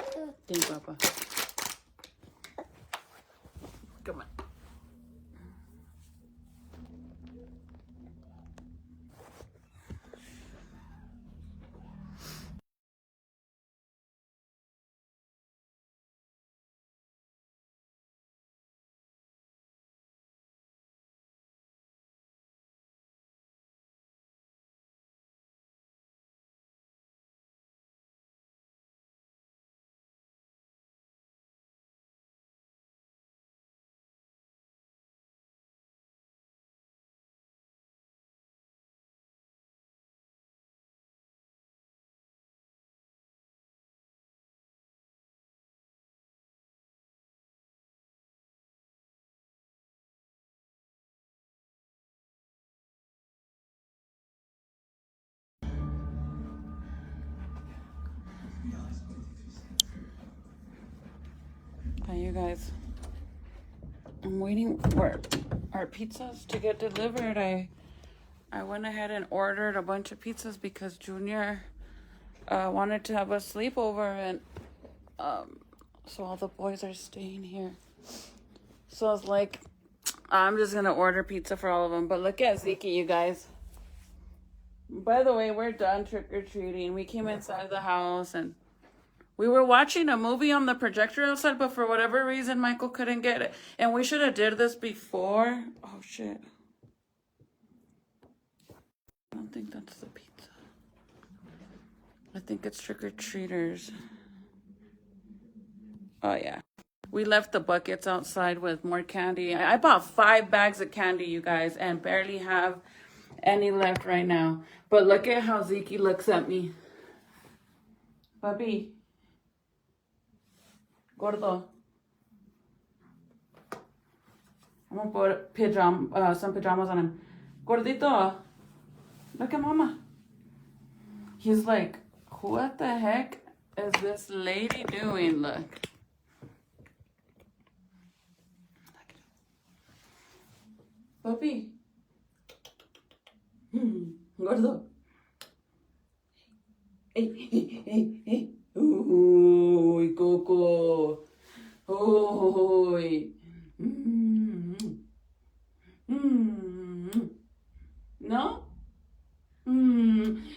Thank Papa. Come on. Hi, you guys. I'm waiting for our pizzas to get delivered. I went ahead and ordered a bunch of pizzas because Junior wanted to have a sleepover, and so all the boys are staying here. So I was like, I'm just gonna order pizza for all of them. But look at Zeke, you guys. By the way, we're done trick-or-treating. We came inside the house and we were watching a movie on the projector outside, but for whatever reason, Michael couldn't get it. And we should have did this before. Oh, shit. I don't think that's the pizza. I think it's trick-or-treaters. Oh, yeah. We left the buckets outside with more candy. I bought 5 bags of candy, you guys, and barely have any left right now. But look at how Zeke looks at me. Papi. Gordo. I'm gonna put some pajamas on him. Gordito. Look at mama. He's like, what the heck is this lady doing? Look. Papi. Gordo. Hey. Uy, Coco. Uy. No?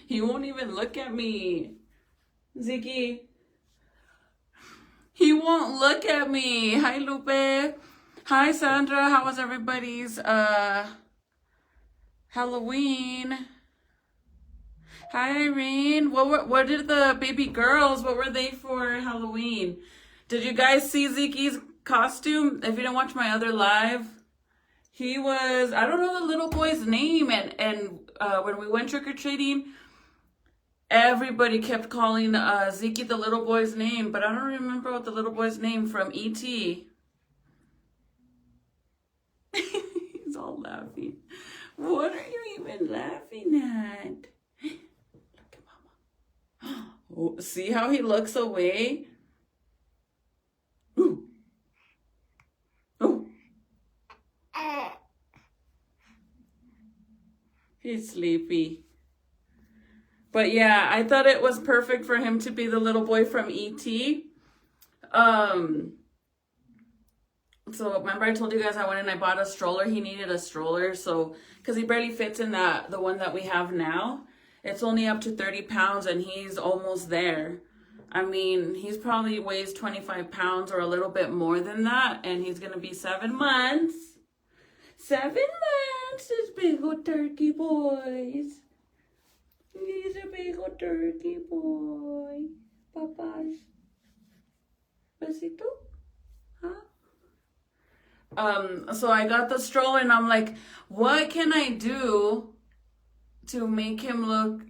He won't even look at me. Ziggy. He won't look at me. Hi, Lupe. Hi, Sandra. How was everybody's Halloween? Hi, Irene. What did the baby girls, what were they for Halloween? Did you guys see Zeke's costume? If you didn't watch my other live, he was, I don't know the little boy's name. And when we went trick-or-treating, everybody kept calling Zeke the little boy's name, but I don't remember what the little boy's name from E.T. He's all laughing. What are you even laughing at? Look at Mama. Oh, see how he looks away? Ooh. Oh. He's sleepy. But yeah, I thought it was perfect for him to be the little boy from E.T. So remember I told you guys I went and I bought a stroller. He needed a stroller, so because he barely fits in the one that we have now. It's only up to 30 pounds and he's almost there. I mean, he's probably weighs 25 pounds or a little bit more than that, and he's gonna be 7 months. 7 months, this big old turkey boys. He's a big old turkey boy. Papas. Besito? Huh? So I got the stroller and I'm like, what can I do to make him look,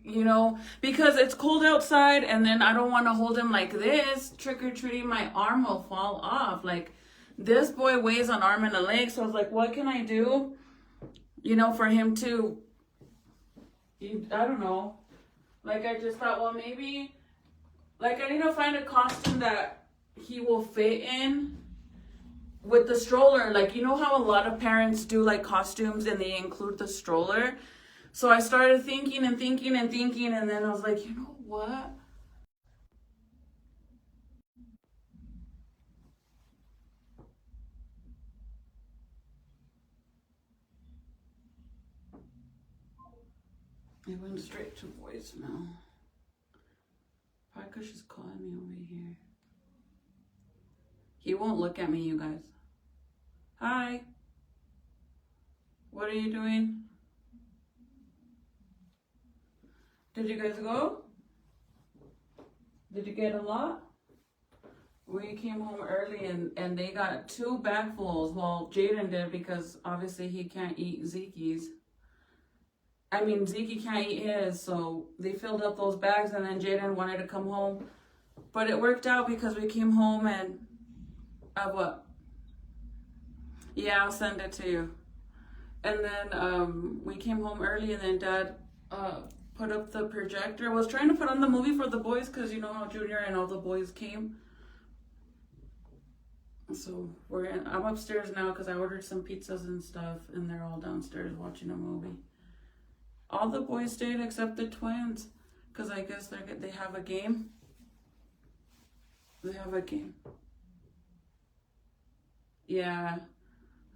because it's cold outside and then I don't want to hold him like this. Trick-or-treating, my arm will fall off. Like, this boy weighs an arm and a leg. So I was like, what can I do, for him to, I don't know. Like, I just thought, well, maybe, like, I need to find a costume that he will fit in with the stroller. Like, how a lot of parents do, like, costumes and they include the stroller. So I started thinking, and then I was like, you know what? It went straight to voicemail. Probably because she's calling me over here. He won't look at me, you guys. Hi. What are you doing? Did you guys go? Did you get a lot? We came home early and they got 2 bagfuls. Well, Jaden did because obviously he can't eat Zeke's. I mean, Zeke can't eat his, so they filled up those bags and then Jaden wanted to come home. But it worked out because we came home and... what? Yeah, I'll send it to you. And then we came home early and then Dad put up the projector. I was trying to put on the movie for the boys because you know how Junior and all the boys came. So I'm upstairs now because I ordered some pizzas and stuff and they're all downstairs watching a movie. All the boys stayed except the twins because I guess they have a game. They have a game. Yeah.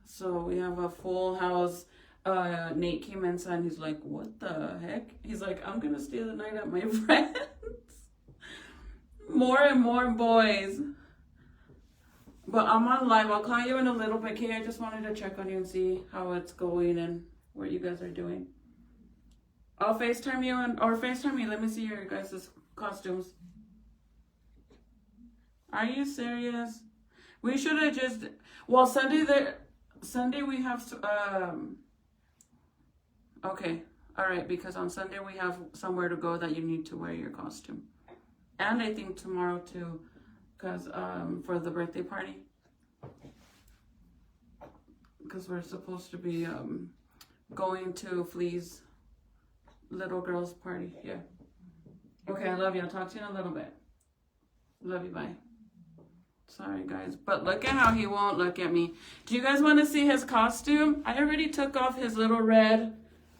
So we have a full house. Nate came inside and he's like, what the heck? He's like, I'm going to stay the night at my friend's. More and more boys. But I'm on live. I'll call you in a little bit, Kay. I just wanted to check on you and see how it's going and what you guys are doing. I'll FaceTime you or FaceTime you. Let me see your guys' costumes. Are you serious? We should have just... Well, Sunday we have... Okay. All right. Because on Sunday we have somewhere to go that you need to wear your costume. And I think tomorrow too. Because for the birthday party. Because we're supposed to be going to Flea's little girl's party. Yeah. Okay, I love you. I'll talk to you in a little bit. Love you. Bye. Sorry, guys. But look at how he won't look at me. Do you guys want to see his costume? I already took off his little red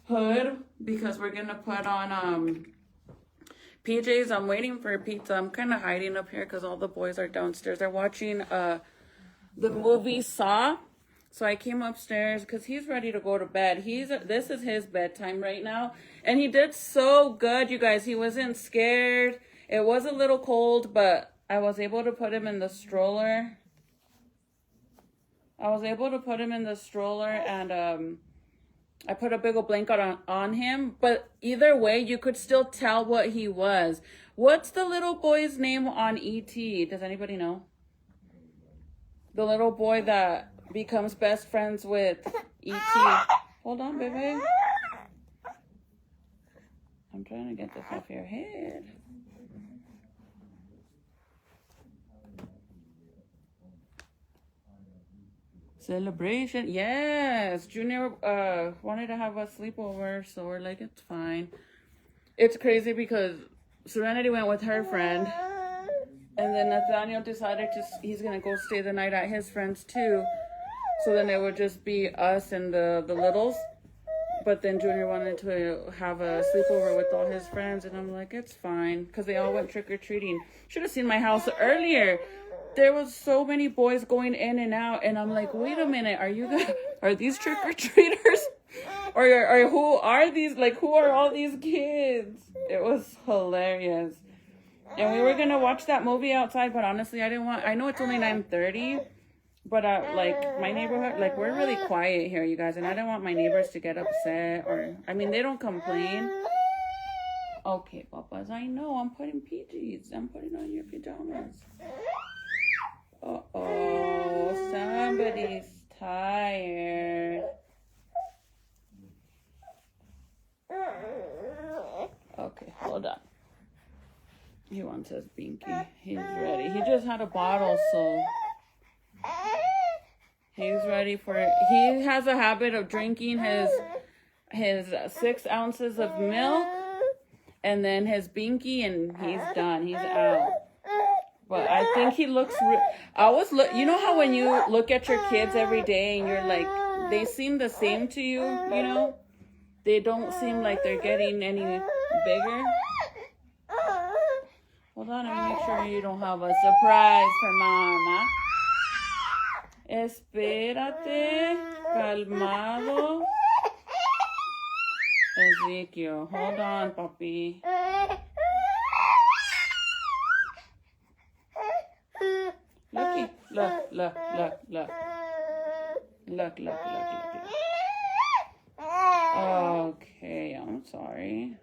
hood because we're going to put on... PJs, I'm waiting for a pizza. I'm kind of hiding up here because all the boys are downstairs. They're watching the movie Saw. So I came upstairs because he's ready to go to bed. This is his bedtime right now. And he did so good, you guys. He wasn't scared. It was a little cold, but I was able to put him in the stroller. And I put a big old blanket on him, but either way, you could still tell what he was. What's the little boy's name on E.T.? Does anybody know? The little boy that becomes best friends with E.T. Hold on, baby. I'm trying to get this off your head. Celebration. Yes. Junior wanted to have a sleepover, so we're like, it's fine. It's crazy because Serenity went with her friend. And then Nathaniel decided he's going to go stay the night at his friend's too. So then it would just be us and the littles. But then Junior wanted to have a sleepover with all his friends. And I'm like, it's fine. Because they all went trick-or-treating. Should have seen my house earlier. There was so many boys going in and out, and I'm like, wait a minute, are these trick-or-treaters? or who are these, who are all these kids? It was hilarious. And we were going to watch that movie outside, but honestly, I know it's only 9:30, but my neighborhood, we're really quiet here, you guys, and I don't want my neighbors to get upset, they don't complain. Okay, papas, I know, I'm putting PJs. I'm putting on your pajamas. Uh-oh, somebody's tired. Okay, hold on. He wants his binky. He's ready. He just had a bottle, so he's ready for it. He has a habit of drinking his 6 ounces of milk and then his binky, and he's done. He's out. But I think he looks... you know how when you look at your kids every day and you're like, they seem the same to you, you know? They don't seem like they're getting any bigger. Hold on, let me make sure you don't have a surprise for Mama. Espérate, calmado. Ezekiel, hold on, puppy. Looky, look, look, look, look. Look, look, look, look, look. Okay, I'm sorry.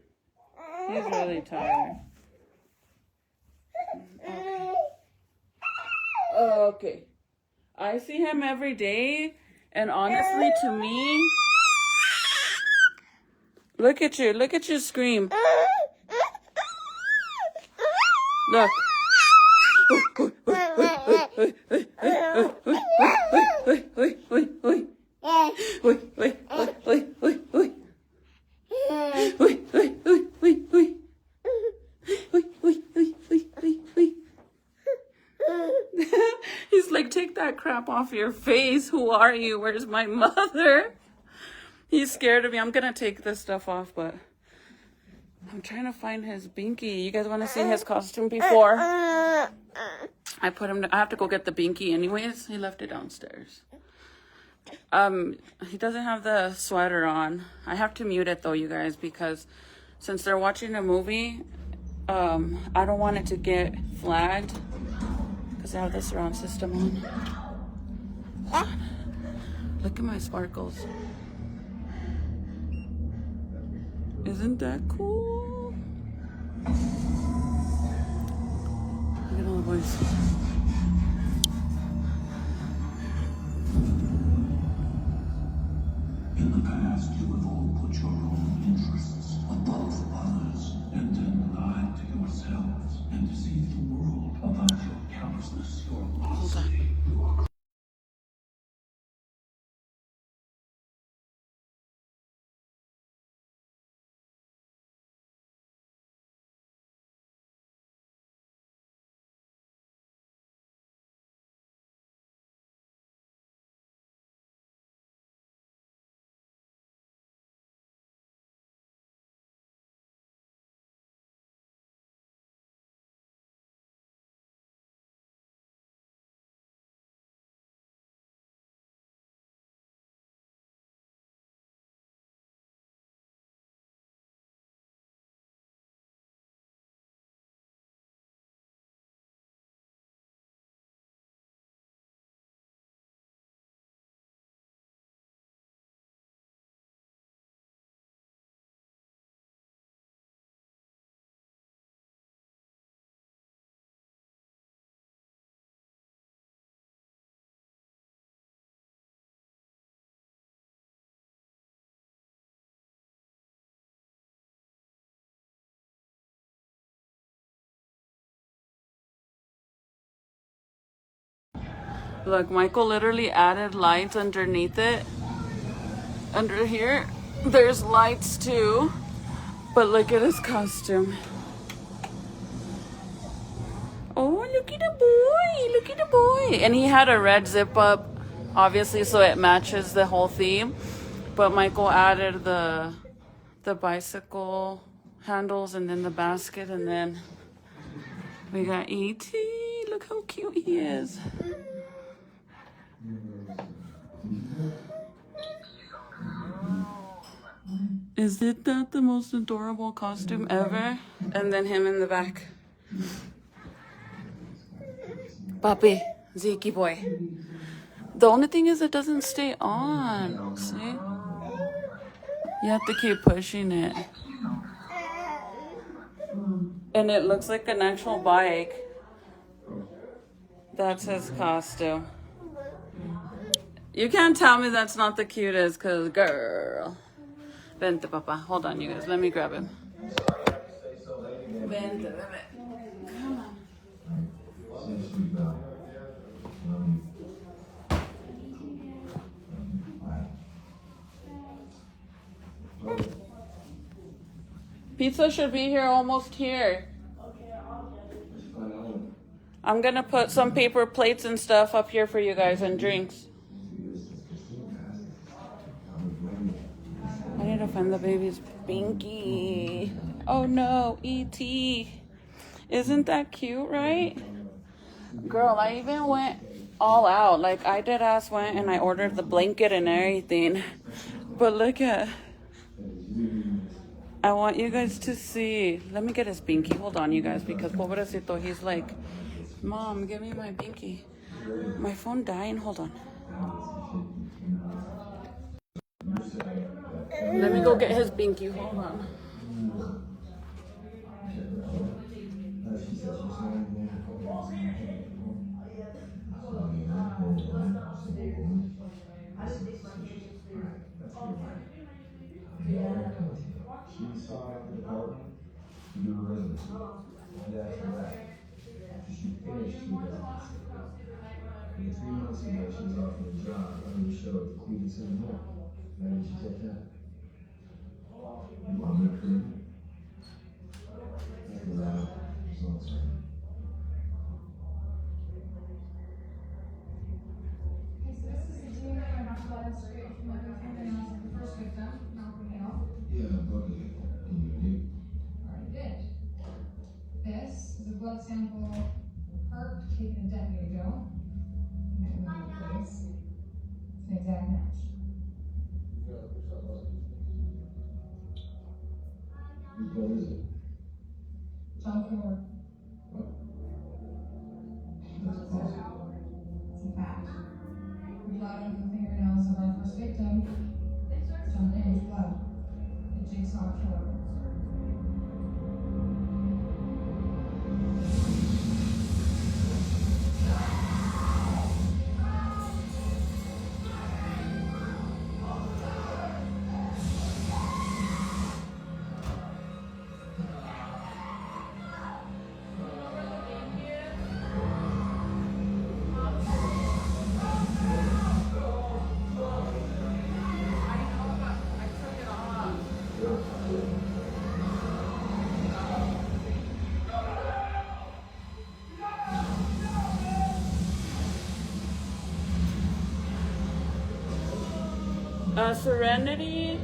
He's really tired. Okay. Okay. I see him every day, and honestly, to me, look at you scream. Look. He's like, take that crap off your face. Who are you? Where's my mother? He's scared of me. I'm gonna take this stuff off, but I'm trying to find his binky. You guys want to see his costume before? I have to go get the binky anyways. He left it downstairs. He doesn't have the sweater on. I have to mute it though, you guys, because since they're watching a movie, I don't want it to get flagged because I have the surround system on. Look at my sparkles. Isn't that cool? Look at all the boys. In the past, you have all put your own interests above others, and then lied to yourselves and deceived the world about your callousness, your audacity, your Look, Michael literally added lights underneath it. Under here, there's lights too. But look at his costume. Oh, look at the boy. Look at the boy. And he had a red zip up, obviously, so it matches the whole theme. But Michael added the bicycle handles and then the basket. And then we got E.T. Look how cute he is. Is it that the most adorable costume ever? And then him in the back. Papi, Zeke boy. The only thing is it doesn't stay on. See? You have to keep pushing it. And it looks like an actual bike. That's his costume. You can't tell me that's not the cutest, because girl. Vente, papa. Hold on, you guys. Let me grab him. Vente, bebé. Come on. Pizza should be here, almost here. I'm gonna put some paper plates and stuff up here for you guys and drinks. I need to find the baby's binky. Oh no, E.T. Isn't that cute, right? Girl, I even went all out. Like, I did ass went and I ordered the blanket and everything. But look at... I want you guys to see. Let me get his binky. Hold on, you guys, because pobrecito, he's like, Mom, give me my binky. My phone dying. Hold on. Let me go get his binky. Hold on. She sought out the department to do her residency. And after that, after she finished her residency, and 3 months ago she was offered a job running the show at the Cleveland Center Hall. Why didn't she take that? You want me to prove it? After that, results are. Yeah, Buckley. And you did? Already did. This is a blood sample Herc taken a decade ago. Please. It's an exact match. Whose blood is it? John Ford. What? That's possible. It's a fact. Blood of the fingernails of our first victim. John Dane's blood. The jigsaw killer. Serenity,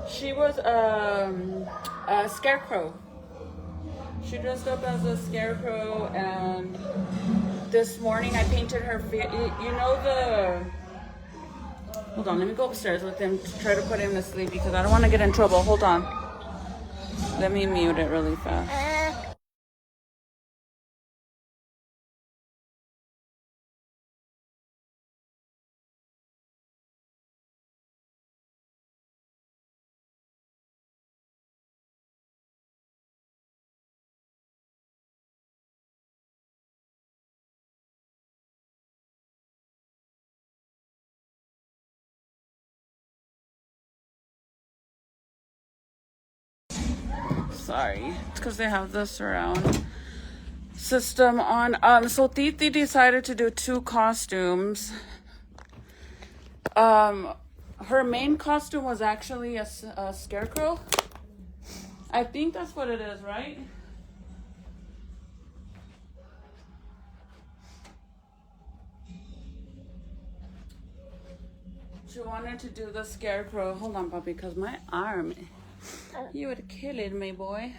she was a scarecrow. She dressed up as a scarecrow, and this morning I painted her face. You know the... Hold on, let me go upstairs with him to try to put him to sleep because I don't want to get in trouble. Hold on. Let me mute it really fast. Sorry, it's because they have the surround system on. So Titi decided to do 2 costumes. Her main costume was actually a scarecrow. I think that's what it is, right? She wanted to do the scarecrow. Hold on, puppy, because my arm. You would kill it, my boy.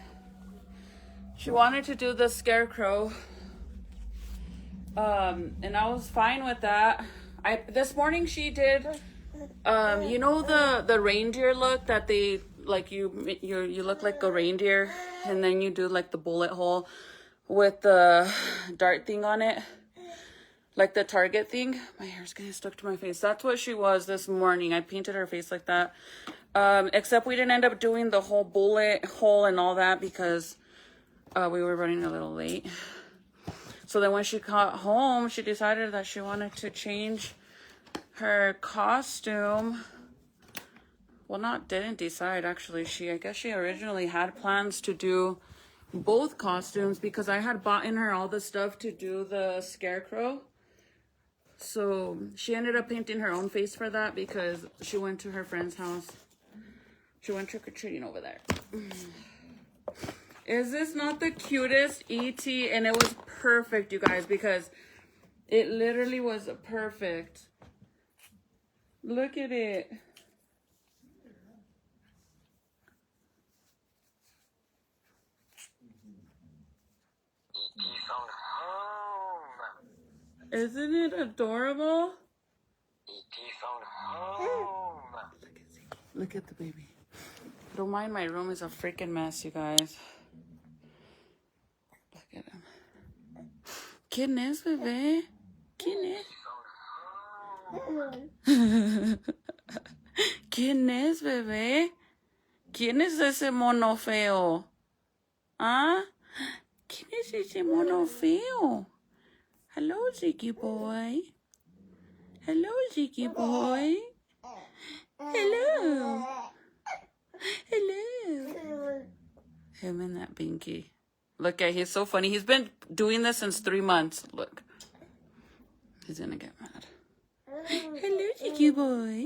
She wanted to do the scarecrow. And I was fine with that. This morning she did, you know the reindeer look that they, like you look like a reindeer and then you do like the bullet hole with the dart thing on it. Like the Target thing. My hair's getting stuck to my face. That's what she was this morning. I painted her face like that. Except we didn't end up doing the whole bullet hole and all that because we were running a little late. So then when she got home, she decided that she wanted to change her costume. Well, didn't decide actually. I guess she originally had plans to do both costumes because I had bought in her all the stuff to do the scarecrow. So she ended up painting her own face for that because she went to her friend's house. She went trick-or-treating over there. Is this not the cutest ET? And it was perfect, you guys, because it literally was perfect. Look at it. Isn't it adorable? E.T. phone home. Look at the baby. Don't mind my room is a freaking mess, you guys. Look at him. ¿Quién es, bebé? ¿Quién es? ¿Quién es, bebé? ¿Quién es ese mono feo? ¿Ah? ¿Quién es ese mono feo? Hello, Ziggy boy. Hello, Ziggy boy. Hello. Hello. Him and that binky. Look at, he's so funny. He's been doing this since 3 months. Look. He's gonna get mad. Hello, Ziggy boy.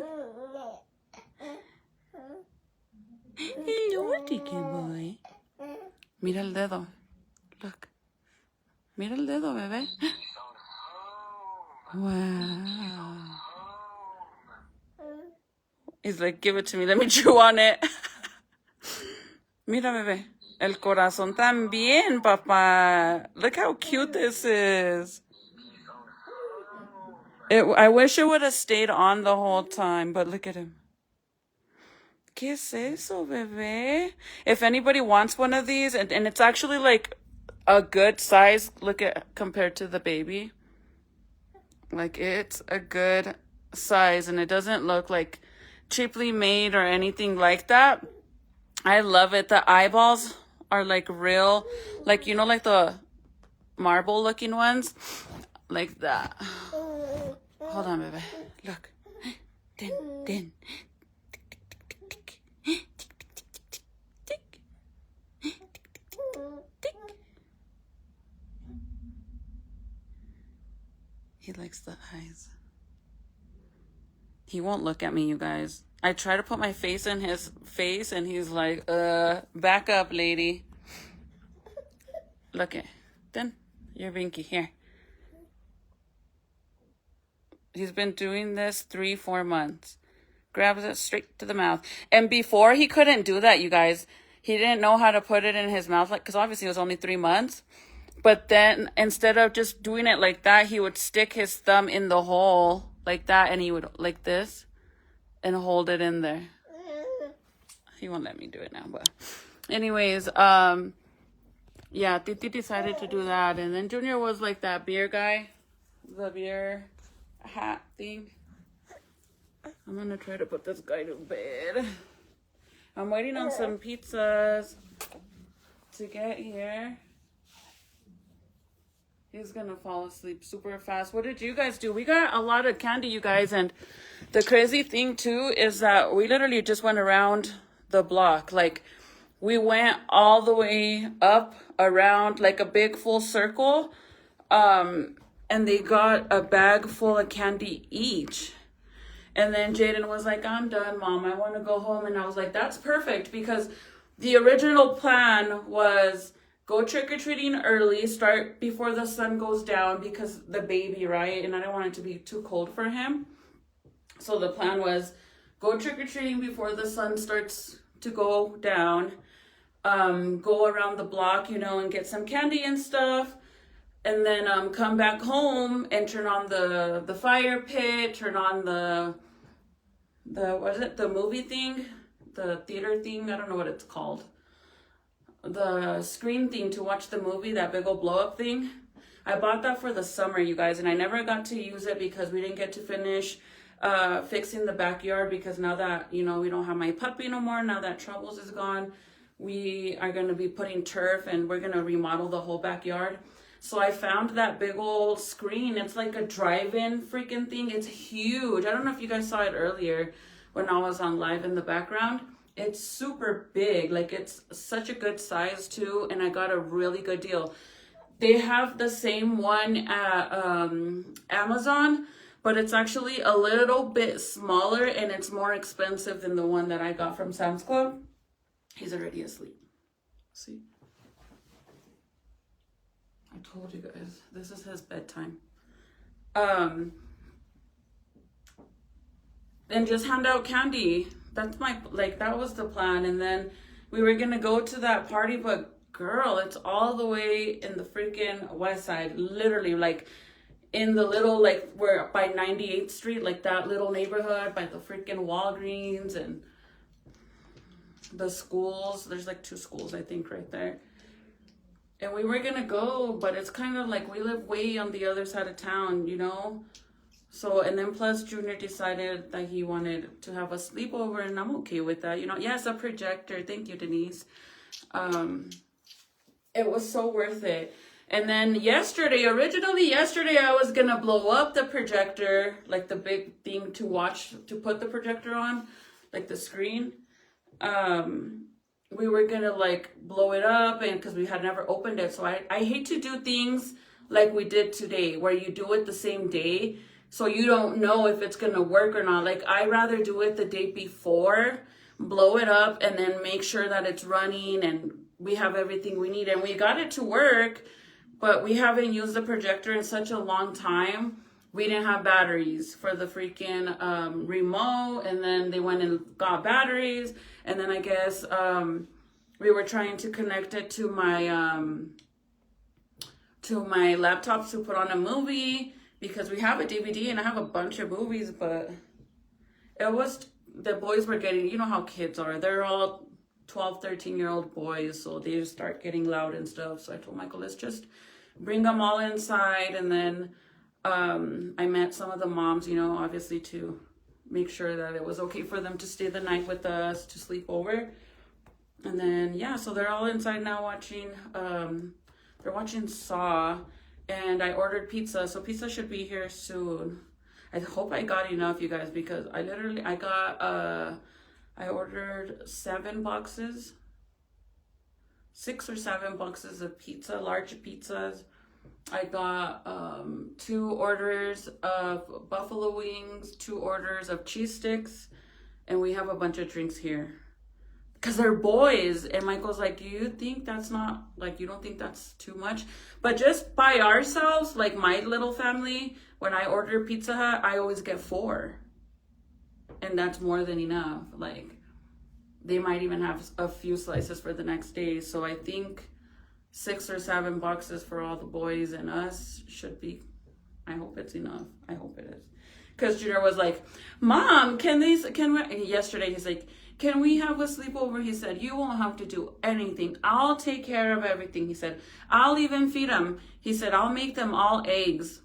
Hello, Ziggy boy. Mira el dedo. Look. Mira el dedo, bebé. Wow. He's like, give it to me. Let me chew on it. Mira, bebé. El corazón también, papá. Look how cute this is. I wish it would have stayed on the whole time, but look at him. ¿Qué es eso, bebé? If anybody wants one of these, and it's actually like a good size, look at compared to the baby. Like, it's a good size, and it doesn't look like cheaply made or anything like that. I love it. The eyeballs are like real, like, you know, like the marble looking ones, like that. Hold on, baby. Look. Din. He likes the eyes. He won't look at me, you guys. I try to put my face in his face, and he's like, back up, lady. Look at, then, you're binky, here. He's been doing this 3-4 months. Grabs it straight to the mouth. And before, he couldn't do that, you guys. He didn't know how to put it in his mouth, like, because obviously it was only 3 months. But then, instead of just doing it like that, he would stick his thumb in the hole like that, and he would, like this, and hold it in there. He won't let me do it now, but anyways, yeah, Titi decided to do that, and then Junior was like that beer guy, the beer hat thing. I'm gonna try to put this guy to bed. I'm waiting on some pizzas to get here. He's gonna fall asleep super fast. What did you guys do? We got a lot of candy, you guys, and the crazy thing too is that we literally just went around the block. Like, we went all the way up around like a big full circle, and they got a bag full of candy each. And then Jaden was like, I'm done, Mom, I want to go home. And I was like, that's perfect, because the original plan was go trick-or-treating early, start before the sun goes down, because the baby, right? And I don't want it to be too cold for him. So the plan was go trick-or-treating before the sun starts to go down, go around the block, you know, and get some candy and stuff, and then come back home and turn on the fire pit, turn on the what is it, the movie thing, the theater thing, I don't know what it's called, the screen thing to watch the movie, that big old blow up thing. I bought that for the summer, you guys, and I never got to use it because we didn't get to finish fixing the backyard, because now that, you know, we don't have my puppy no more, now that Troubles is gone, we are going to be putting turf, and we're going to remodel the whole backyard. So I found that big old screen. It's like a drive-in freaking thing. It's huge. I don't know if you guys saw it earlier when I was on live in the background. It's super big. Like, it's such a good size too, and I got a really good deal. They have the same one at Amazon, but it's actually a little bit smaller, and it's more expensive than the one that I got from Sam's Club. He's already asleep. See? I told you guys, this is his bedtime. And just hand out candy. That's my, like, that was the plan. And then we were gonna go to that party, but girl, it's all the way in the freaking west side, literally, like in the little, like, we're by 98th Street, like that little neighborhood by the freaking Walgreens. And the schools. There's like 2 schools, I think, right there. And we were gonna go, but it's kind of like we live way on the other side of town, you know? So, and then plus Junior decided that he wanted to have a sleepover, and I'm okay with that, you know? Yes, a projector. Thank you, Denise. It was so worth it. And then originally yesterday, I was gonna blow up the projector, like the big thing to put the projector on, like the screen. We were gonna like blow it up, and because we had never opened it. So I hate to do things like we did today, where you do it the same day, so you don't know if it's gonna work or not. Like, I rather do it the day before, blow it up, and then make sure that it's running and we have everything we need. And we got it to work, but we haven't used the projector in such a long time. We didn't have batteries for the freaking remote, and then they went and got batteries, and then I guess we were trying to connect it to my laptop to put on a movie, because we have a DVD and I have a bunch of movies, but the boys were getting, you know how kids are, they're all 12, 13-year-old boys, so they just start getting loud and stuff. So I told Michael, let's just bring them all inside. And then I met some of the moms, you know, obviously to make sure that it was okay for them to stay the night with us, to sleep over. And then, yeah, so they're all inside now watching, they're watching Saw, and I ordered pizza, so pizza should be here soon. I hope I got enough, you guys, because I ordered 7 boxes, 6 or 7 boxes of pizza, large pizzas. I got 2 orders of buffalo wings, 2 orders of cheese sticks, and we have a bunch of drinks here. Because they're boys, and Michael's like, do you think that's not, like, you don't think that's too much? But just by ourselves, like my little family, when I order Pizza Hut, I always get 4. And that's more than enough. Like, they might even have a few slices for the next day. So I think 6 or 7 boxes for all the boys and us should be, I hope it's enough. I hope it is. Because Junior was like, Mom, yesterday he's like, can we have a sleepover? He said, you won't have to do anything. I'll take care of everything. He said, I'll even feed them. He said, I'll make them all eggs.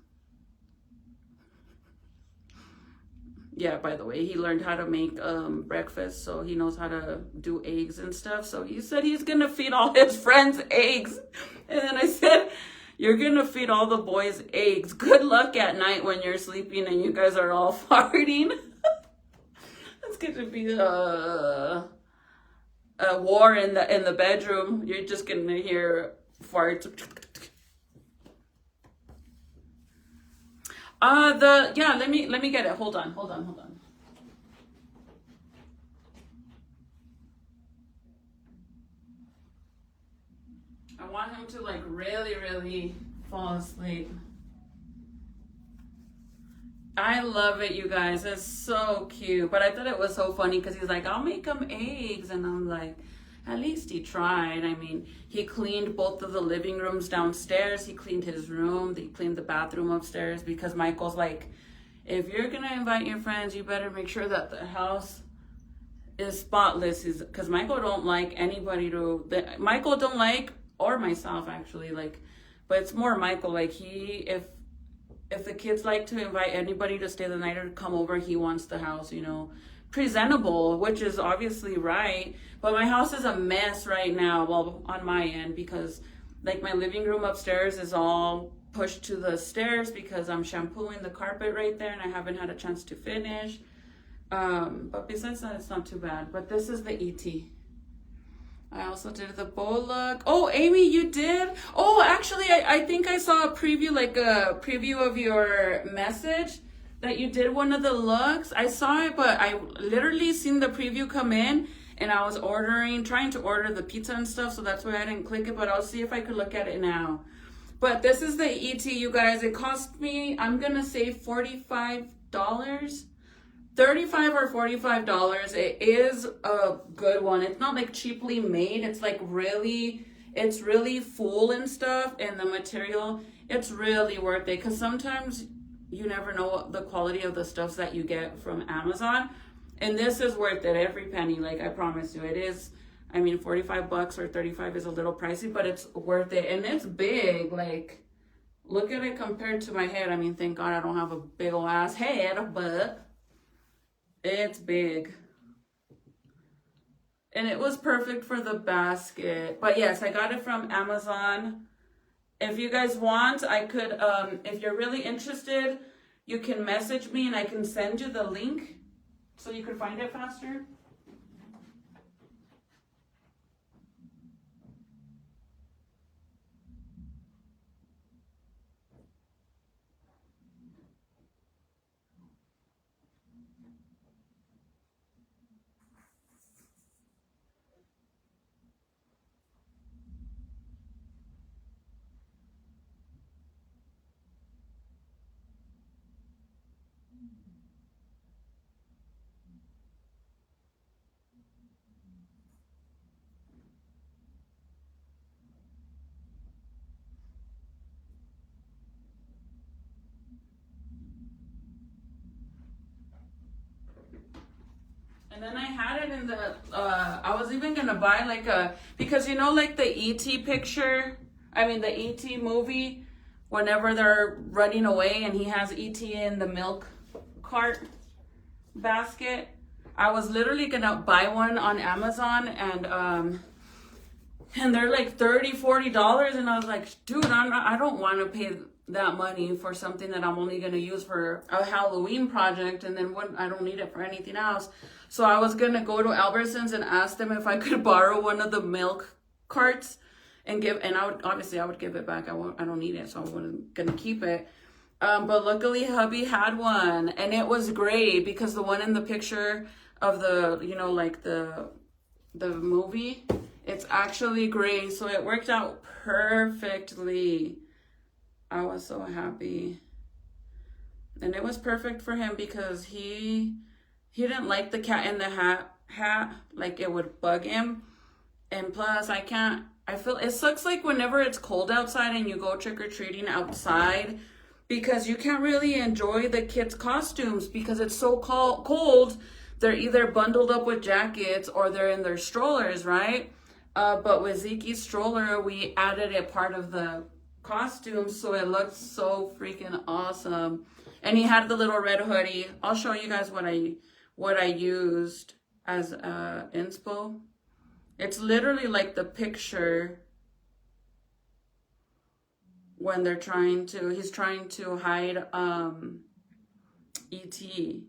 Yeah, by the way, he learned how to make breakfast, so he knows how to do eggs and stuff. So he said he's going to feed all his friends eggs. And then I said, you're going to feed all the boys eggs. Good luck at night when you're sleeping and you guys are all farting. It's going to be a war in the bedroom. You're just going to hear farts. Let me get it. Hold on. I want him to like really, really fall asleep. I love it, you guys. It's so cute. But I thought it was so funny because he's like, I'll make them eggs. And I'm like, at least he tried. I mean, he cleaned both of the living rooms downstairs. He cleaned his room. He cleaned the bathroom upstairs, because Michael's like, if you're going to invite your friends, you better make sure that the house is spotless. Because Michael don't like anybody Michael don't like, or myself actually, like, but it's more Michael. Like, if the kids like to invite anybody to stay the night or come over, he wants the house, you know, presentable, which is obviously right. But my house is a mess right now, well, on my end, because like my living room upstairs is all pushed to the stairs because I'm shampooing the carpet right there and I haven't had a chance to finish. But besides that, it's not too bad. But this is the ET. I also did the bow look. Oh, Amy, you did? Oh, actually, I think I saw a preview, like a preview of your message that you did one of the looks. I saw it, but I literally seen the preview come in, and I was trying to order the pizza and stuff, so that's why I didn't click it, but I'll see if I could look at it now. But this is the ET, you guys. It cost me, I'm going to say $45. $35 or $45. It is a good one. It's not like cheaply made. It's like it's really full and stuff, and the material, it's really worth it, because sometimes you never know the quality of the stuffs that you get from Amazon. And this is worth it, every penny, like I promise you. It is, I mean, 45 bucks or 35 is a little pricey, but it's worth it. And it's big, like, look at it compared to my head. I mean, thank God I don't have a big ol' ass head, but it's big. And it was perfect for the basket. But yes, I got it from Amazon. If you guys want, I could, if you're really interested, you can message me and I can send you the link so you can find it faster. And then I had it in the, I was even gonna buy like a, because you know like the E.T. picture, I mean the E.T. movie, whenever they're running away and he has E.T. in the milk cart basket. I was literally gonna buy one on Amazon and they're like $30-$40 and I was like, dude, I don't want to pay that money for something that I'm only going to use for a Halloween project and then I don't need it for anything else. So I was going to go to Albertsons and ask them if I could borrow one of the milk carts and I would give it back. I don't need it, so I wasn't going to keep it. But luckily hubby had one and it was great because the one in the picture of the, you know, like the movie, it's actually gray. So it worked out perfectly. I was so happy. And it was perfect for him because he didn't like the cat in the hat, like it would bug him. And plus I feel it sucks like whenever it's cold outside and you go trick-or-treating outside because you can't really enjoy the kids' costumes because it's so cold. They're either bundled up with jackets or they're in their strollers, right? But with Zeke's stroller, we added a part of the costume so it looks so freaking awesome. And he had the little red hoodie. I'll show you guys what I used as inspo. It's literally like the picture when he's trying to hide E.T.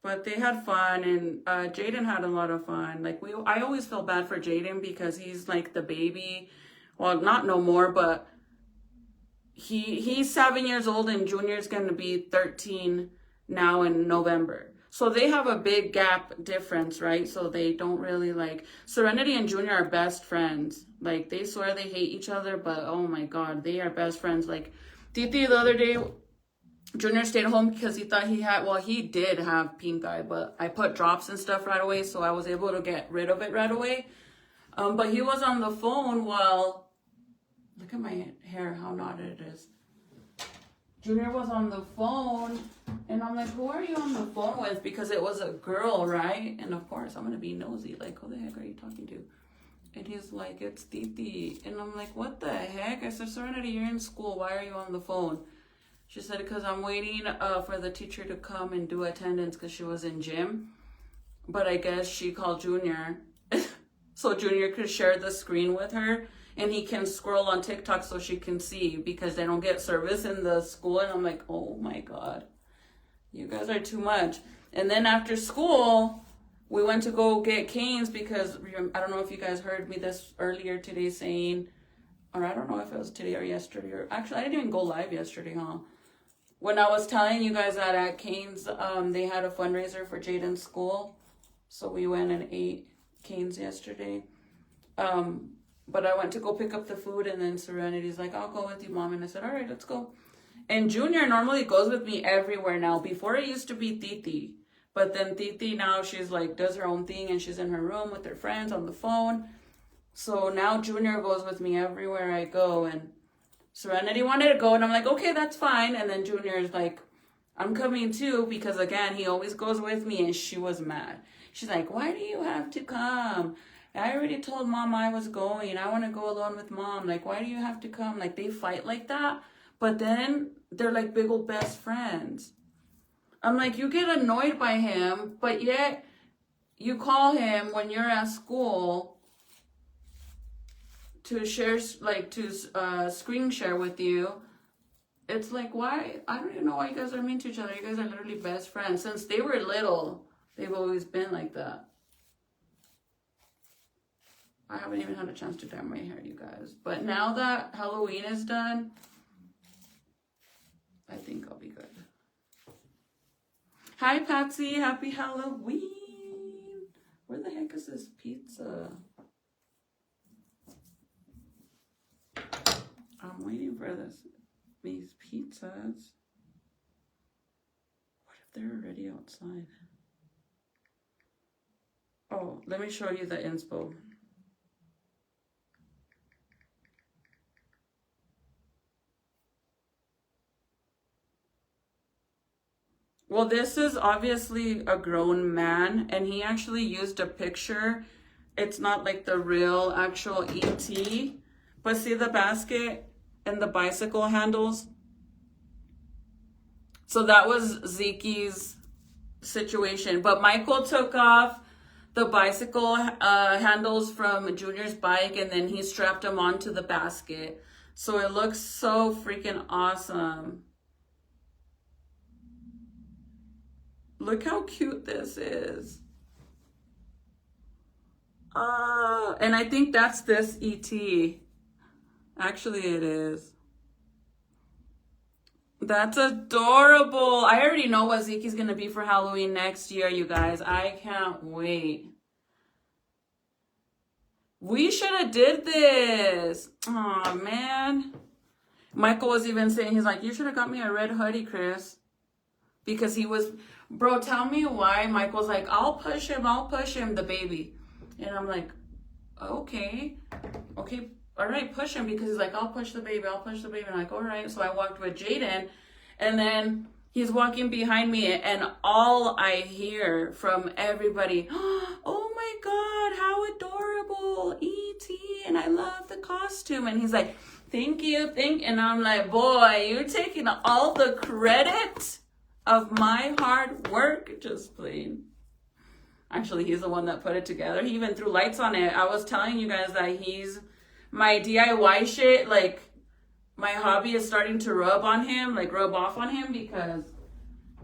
But they had fun and Jaden had a lot of fun. Like I always feel bad for Jaden because he's like the baby. Well, not no more, but he's 7 years old and Junior's going to be 13 now in November. So they have a big gap difference, right? So they don't really like, Serenity and Junior are best friends. Like they swear they hate each other, but oh my God, they are best friends. Like Titi the other day, Junior stayed home because he thought he did have pink eye, but I put drops and stuff right away. So I was able to get rid of it right away. But he was on the phone while, look at my hair, how knotted it is. Junior was on the phone and I'm like, who are you on the phone with? Because it was a girl, right? And of course I'm going to be nosy. Like, who the heck are you talking to? And he's like, it's Titi. And I'm like, what the heck? I said, Serenity, you're in school. Why are you on the phone? She said, because I'm waiting for the teacher to come and do attendance because she was in gym. But I guess she called Junior. So Junior could share the screen with her. And he can scroll on TikTok so she can see because they don't get service in the school. And I'm like, oh my God, you guys are too much. And then after school, we went to go get Cane's because I don't know if you guys heard me this earlier today saying, or I don't know if it was today or yesterday. Or actually, I didn't even go live yesterday, huh? When I was telling you guys that at Cane's, they had a fundraiser for Jaden's school. So we went and ate Cane's yesterday. But I went to go pick up the food and then Serenity's like, I'll go with you, Mom. And I said, all right, let's go. And Junior normally goes with me everywhere now. Before it used to be Titi. But then Titi now she's like, does her own thing and she's in her room with her friends on the phone. So now Junior goes with me everywhere I go. And Serenity wanted to go and I'm like, okay, that's fine. And then Junior's like, I'm coming too, because again, he always goes with me, and she was mad. She's like, why do you have to come? I already told mom I was going. I want to go alone with mom. Like, why do you have to come? Like, they fight like that, but then they're like big old best friends. I'm like, you get annoyed by him, but yet you call him when you're at school to share, like, to screen share with you. It's like, why? I don't even know why you guys are mean to each other. You guys are literally best friends. Since they were little, they've always been like that. I haven't even had a chance to dye my hair, you guys. But now that Halloween is done, I think I'll be good. Hi, Patsy. Happy Halloween. Where the heck is this pizza? I'm waiting for these pizzas. What if they're already outside? Oh, let me show you the inspo. Well, this is obviously a grown man, and he actually used a picture. It's not like the real actual ET, but see the basket and the bicycle handles? So that was Zeke's situation, but Michael took off the bicycle handles from Junior's bike, and then he strapped them onto the basket. So it looks so freaking awesome. Look how cute this is. And I think that's this ET. Actually, it is. That's adorable. I already know what Zeke's going to be for Halloween next year, you guys. I can't wait. We should have did this. Oh man. Michael was even saying, he's like, you should have got me a red hoodie, Chris. Because he was, bro, tell me why. Michael's like, I'll push him, the baby. And I'm like, okay, all right, push him. Because he's like, I'll push the baby. I'm like, all right. So I walked with Jaden, and then he's walking behind me, and all I hear from everybody, oh my God, how adorable, E.T., and I love the costume. And he's like, thank you. And I'm like, boy, you're taking all the credit of my hard work. Just plain. Actually, he's the one that put it together. He even threw lights on it. I was telling you guys that he's my DIY shit, like my hobby is starting to rub off on him, because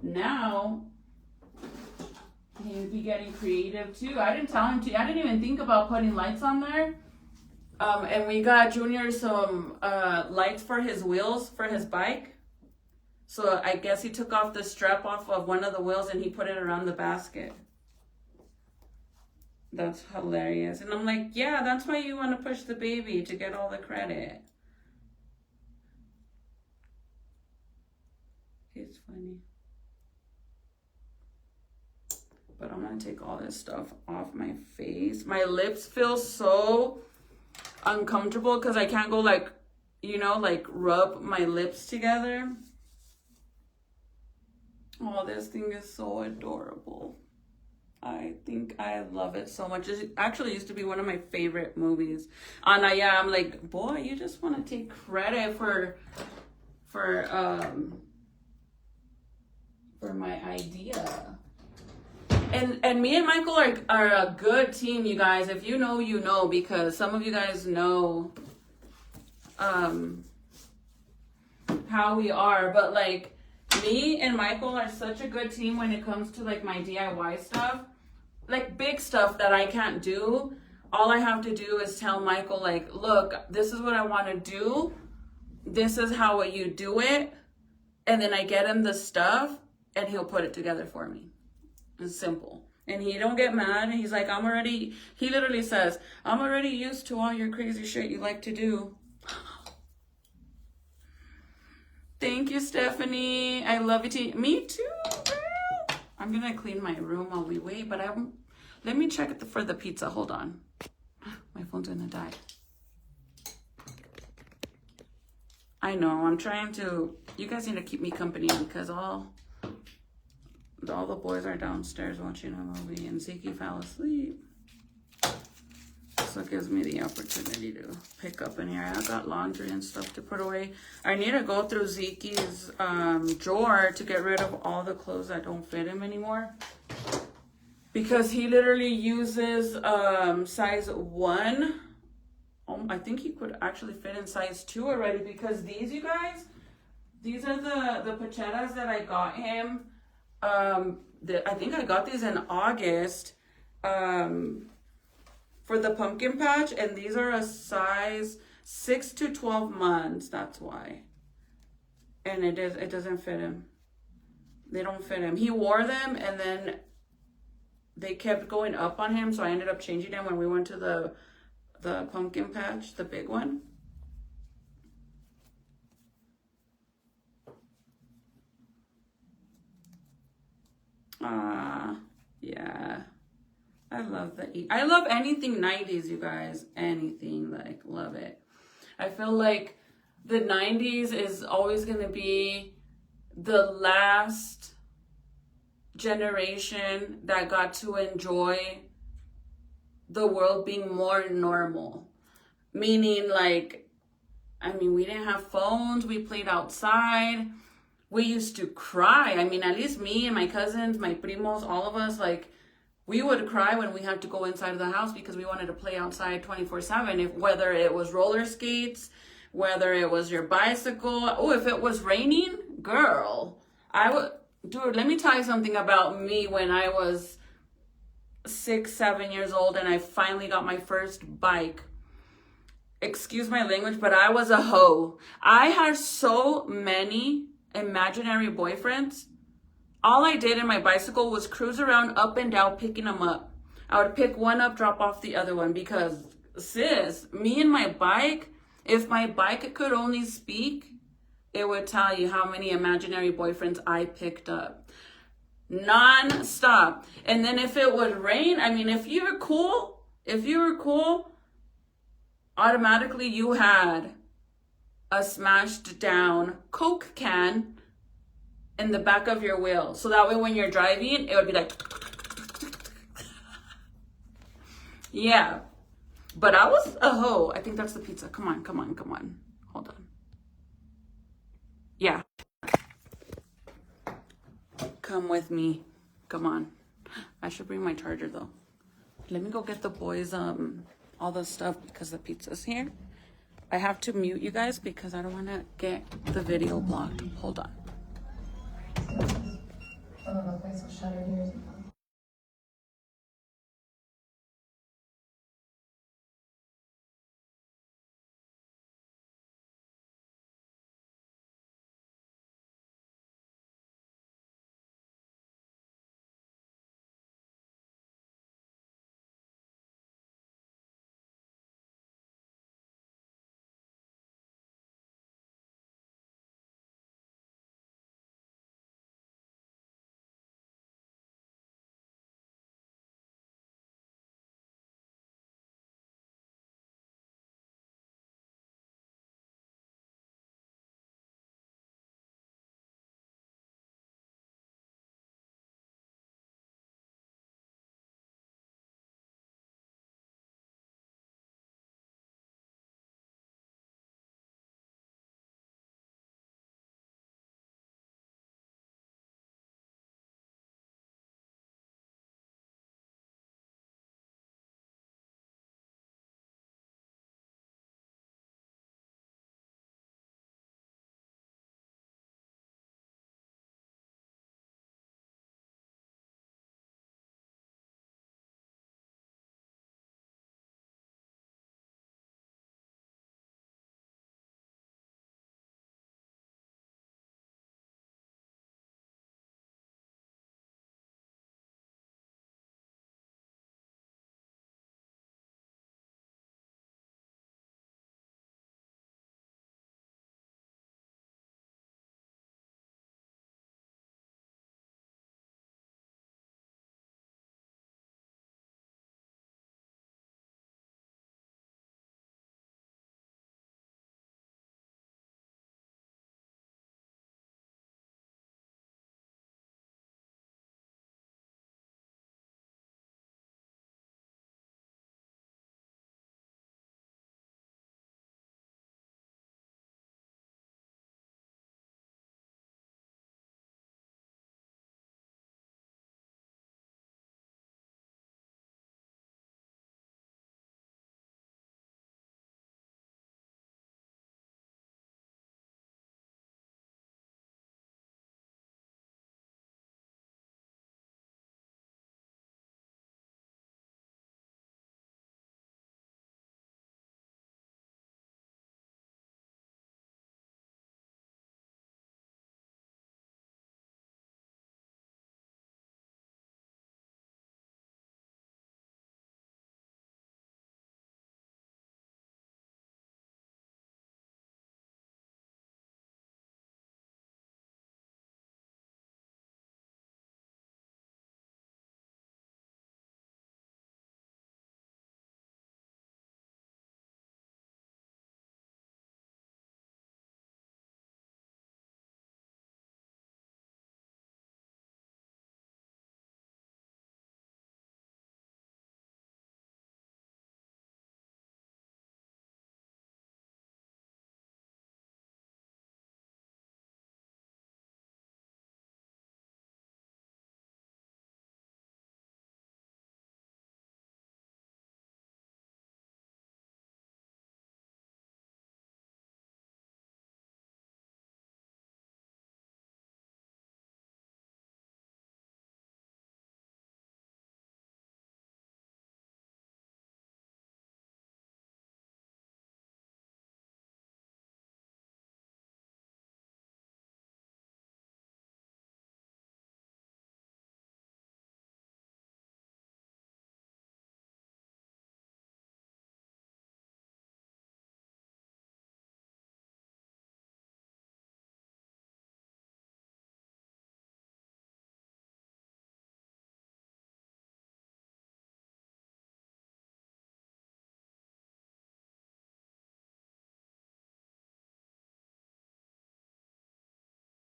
now he'd be getting creative too. I didn't tell him to. I didn't even think about putting lights on there. And we got Junior some lights for his wheels for his bike. So I guess he took off the strap off of one of the wheels and he put it around the basket. That's hilarious. And I'm like, yeah, that's why you want to push the baby, to get all the credit. It's funny. But I'm going to take all this stuff off my face. My lips feel so uncomfortable because I can't go like, you know, like rub my lips together. Oh, this thing is so adorable. I think I love it so much. It actually used to be one of my favorite movies. And yeah, I'm like, boy, you just want to take credit for my idea. And me and Michael are a good team, you guys. If you know, you know, because some of you guys know how we are. But like, me and Michael are such a good team when it comes to like my DIY stuff. Like big stuff that I can't do. All I have to do is tell Michael, like, look, this is what I want to do. This is how you do it. And then I get him the stuff and he'll put it together for me. It's simple. And he don't get mad. He's like, he literally says, I'm already used to all your crazy shit you like to do. Thank you, Stephanie. I love you too. Me too, girl. I'm going to clean my room while we wait, but let me check for the pizza. Hold on. My phone's going to die. I know. I'm trying to, you guys need to keep me company because all All the boys are downstairs watching a movie, and Zeke fell asleep. So it gives me the opportunity to pick up in here. I got laundry and stuff to put away. I need to go through Zeke's drawer to get rid of all the clothes that don't fit him anymore. Because he literally uses size 1. I think he could actually fit in size 2 already, because these, you guys, these are the pachetas that I got him. I think I got these in August for the pumpkin patch, and these are a size 6 to 12 months. That's why. And it doesn't fit him. They don't fit him. He wore them, and then they kept going up on him, so I ended up changing them when we went to the pumpkin patch, the big one. Yeah. I love anything 90s, you guys. Anything, like, love it. I feel like the 90s is always going to be the last generation that got to enjoy the world being more normal. Meaning, like, I mean, we didn't have phones. We played outside. We used to cry. I mean, at least me and my cousins, my primos, all of us, like, we would cry when we had to go inside of the house because we wanted to play outside 24/7. Whether it was roller skates, whether it was your bicycle. Oh, if it was raining, girl, dude, let me tell you something about me when I was 6, 7 years old and I finally got my first bike. Excuse my language, but I was a hoe. I had so many imaginary boyfriends. All I did in my bicycle was cruise around up and down, picking them up. I would pick one up, drop off the other one, because sis, me and my bike, if my bike could only speak, it would tell you how many imaginary boyfriends I picked up. Non-stop. And then if it would rain, I mean, if you were cool, automatically you had a smashed down Coke can in the back of your wheel. So that way when you're driving, it would be like, yeah. But I was a hoe. I think that's the pizza. Come on. Hold on. Yeah. Come with me. Come on. I should bring my charger though. Let me go get the boys all the stuff because the pizza's here. I have to mute you guys because I don't want to get the video blocked. Hold on. Oh, the place was shuttered years ago.